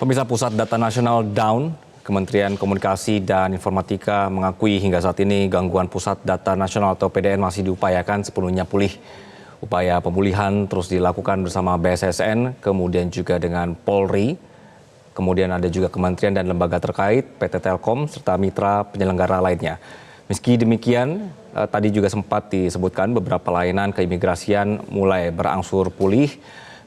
Pemirsa, Pusat Data Nasional down. Kementerian Komunikasi dan Informatika mengakui hingga saat ini gangguan Pusat Data Nasional atau PDN masih diupayakan sepenuhnya pulih. Upaya pemulihan terus dilakukan bersama BSSN, kemudian juga dengan Polri, kemudian ada juga kementerian dan lembaga terkait, PT Telkom, serta mitra penyelenggara lainnya. Meski demikian, tadi juga sempat disebutkan beberapa layanan keimigrasian mulai berangsur pulih.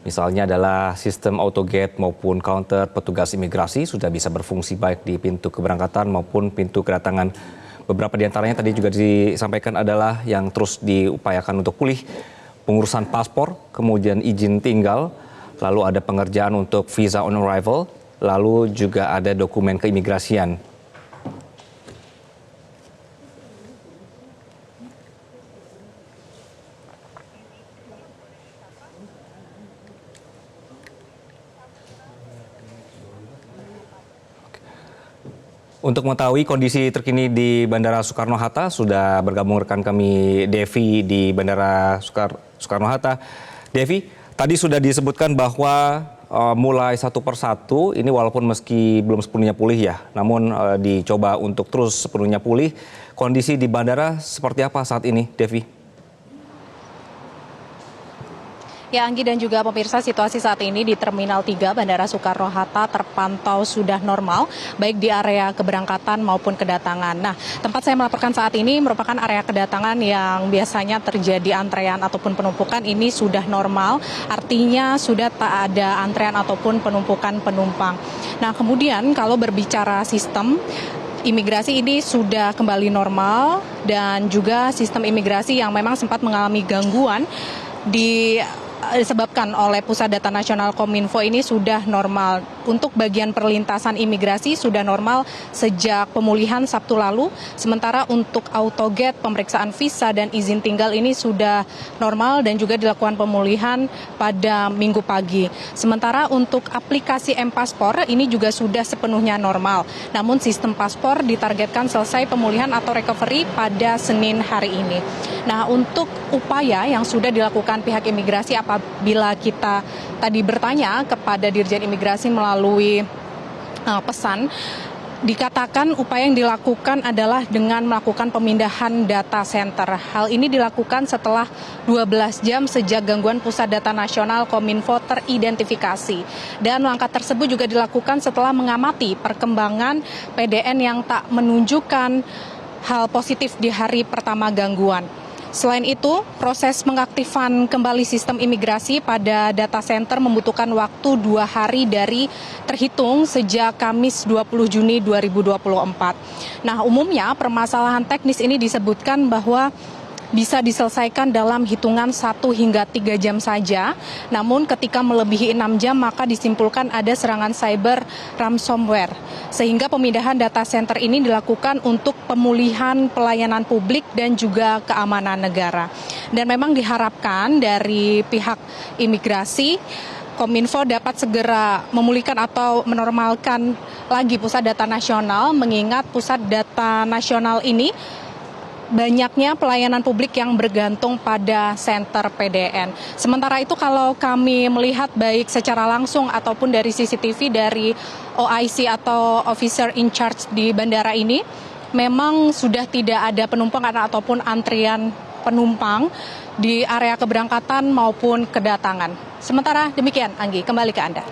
Misalnya adalah sistem autogate maupun counter petugas imigrasi sudah bisa berfungsi baik di pintu keberangkatan maupun pintu kedatangan. Beberapa di antaranya tadi juga disampaikan adalah yang terus diupayakan untuk pulih, pengurusan paspor, kemudian izin tinggal, lalu ada pengerjaan untuk visa on arrival, lalu juga ada dokumen keimigrasian. Untuk mengetahui kondisi terkini di Bandara Soekarno-Hatta, sudah bergabung rekan kami Devi di Bandara Soekarno-Hatta. Devi, tadi sudah disebutkan bahwa mulai satu persatu, ini walaupun meski belum sepenuhnya pulih ya, namun dicoba untuk terus sepenuhnya pulih. Kondisi di bandara seperti apa saat ini, Devi? Ya, Anggi dan juga pemirsa, situasi saat ini di Terminal 3 Bandara Soekarno-Hatta terpantau sudah normal, baik di area keberangkatan maupun kedatangan. Nah, tempat saya melaporkan saat ini merupakan area kedatangan yang biasanya terjadi antrean ataupun penumpukan, ini sudah normal, artinya sudah tak ada antrean ataupun penumpukan penumpang. Nah, kemudian kalau berbicara sistem, imigrasi ini sudah kembali normal dan juga sistem imigrasi yang memang sempat mengalami gangguan disebabkan oleh Pusat Data Nasional Kominfo ini sudah normal. Untuk bagian perlintasan imigrasi sudah normal sejak pemulihan Sabtu lalu. Sementara untuk autogate, pemeriksaan visa dan izin tinggal ini sudah normal dan juga dilakukan pemulihan pada Minggu pagi. Sementara untuk aplikasi M-Paspor ini juga sudah sepenuhnya normal. Namun sistem paspor ditargetkan selesai pemulihan atau recovery pada Senin hari ini. Nah, untuk upaya yang sudah dilakukan pihak imigrasi apabila kita tadi bertanya kepada Dirjen Imigrasi melalui pesan, dikatakan upaya yang dilakukan adalah dengan melakukan pemindahan data center. Hal ini dilakukan setelah 12 jam sejak gangguan Pusat Data Nasional Kominfo teridentifikasi. Dan langkah tersebut juga dilakukan setelah mengamati perkembangan PDN yang tak menunjukkan hal positif di hari pertama gangguan. Selain itu, proses pengaktifan kembali sistem imigrasi pada data center membutuhkan waktu 2 hari dari terhitung sejak Kamis 20 Juni 2024. Nah, umumnya permasalahan teknis ini disebutkan bahwa bisa diselesaikan dalam hitungan 1 hingga 3 jam saja. Namun ketika melebihi 6 jam maka disimpulkan ada serangan cyber ransomware. Sehingga pemindahan data center ini dilakukan untuk pemulihan pelayanan publik dan juga keamanan negara. Dan memang diharapkan dari pihak imigrasi, Kominfo dapat segera memulihkan atau menormalkan lagi Pusat Data Nasional, mengingat Pusat Data Nasional ini banyaknya pelayanan publik yang bergantung pada center PDN. Sementara itu kalau kami melihat baik secara langsung ataupun dari CCTV dari OIC atau Officer in Charge di bandara ini, memang sudah tidak ada penumpang ataupun antrian penumpang di area keberangkatan maupun kedatangan. Sementara demikian, Anggi, kembali ke Anda.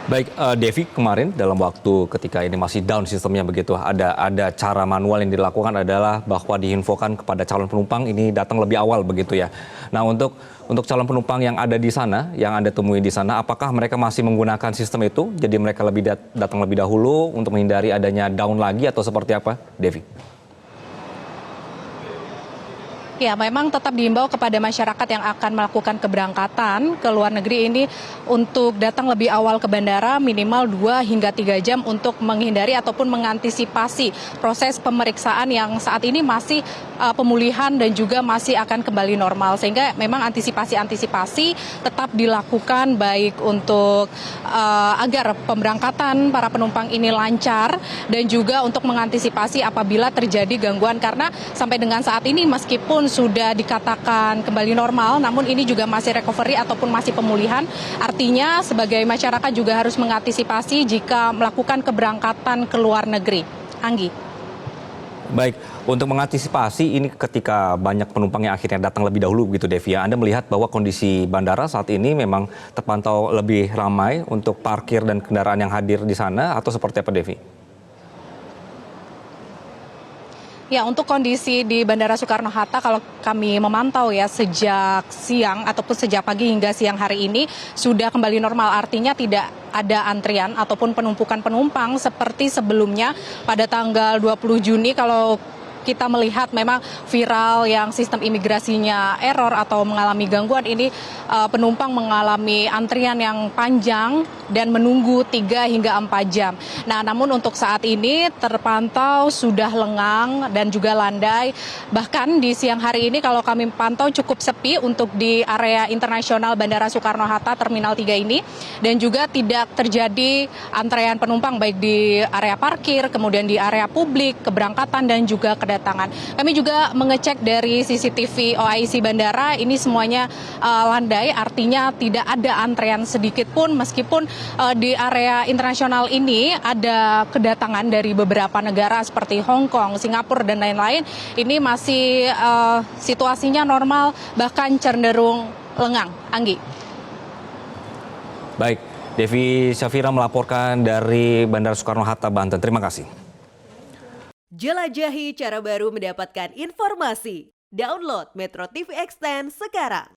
Baik, Devi, kemarin dalam waktu ketika ini masih down sistemnya begitu, ada cara manual yang dilakukan adalah bahwa diinfokan kepada calon penumpang ini datang lebih awal begitu ya. Nah, untuk calon penumpang yang ada di sana, yang Anda temui di sana, apakah mereka masih menggunakan sistem itu? Jadi mereka datang lebih dahulu untuk menghindari adanya down lagi atau seperti apa, Devi? Ya, memang tetap diimbau kepada masyarakat yang akan melakukan keberangkatan ke luar negeri ini untuk datang lebih awal ke bandara minimal 2 hingga 3 jam untuk menghindari ataupun mengantisipasi proses pemeriksaan yang saat ini masih pemulihan dan juga masih akan kembali normal. Sehingga memang antisipasi tetap dilakukan baik untuk agar pemberangkatan para penumpang ini lancar dan juga untuk mengantisipasi apabila terjadi gangguan, karena sampai dengan saat ini meskipun meskipun sudah dikatakan kembali normal, namun ini juga masih recovery ataupun masih pemulihan. Artinya sebagai masyarakat juga harus mengantisipasi jika melakukan keberangkatan ke luar negeri. Anggi. Baik, untuk mengantisipasi ini ketika banyak penumpang yang akhirnya datang lebih dahulu begitu Devi, Anda melihat bahwa kondisi bandara saat ini memang terpantau lebih ramai untuk parkir dan kendaraan yang hadir di sana atau seperti apa Devi? Ya, untuk kondisi di Bandara Soekarno-Hatta kalau kami memantau ya sejak siang ataupun sejak pagi hingga siang hari ini sudah kembali normal. Artinya tidak ada antrian ataupun penumpukan penumpang seperti sebelumnya pada tanggal 20 Juni kalau kita melihat memang viral yang sistem imigrasinya error atau mengalami gangguan ini penumpang mengalami antrian yang panjang dan menunggu 3 hingga 4 jam. Nah, namun untuk saat ini terpantau sudah lengang dan juga landai. Bahkan di siang hari ini kalau kami pantau cukup sepi untuk di area internasional Bandara Soekarno-Hatta Terminal 3 ini dan juga tidak terjadi antrean penumpang baik di area parkir, kemudian di area publik, keberangkatan dan juga kedatangan. Kami juga mengecek dari CCTV OIC Bandara, ini semuanya landai, artinya tidak ada antrean sedikit pun meskipun di area internasional ini ada kedatangan dari beberapa negara seperti Hong Kong, Singapura dan lain-lain. Ini masih situasinya normal bahkan cenderung lengang. Anggi. Baik, Devi Syafira melaporkan dari Bandara Soekarno-Hatta, Banten. Terima kasih. Jelajahi cara baru mendapatkan informasi. Download Metro TV Extend sekarang.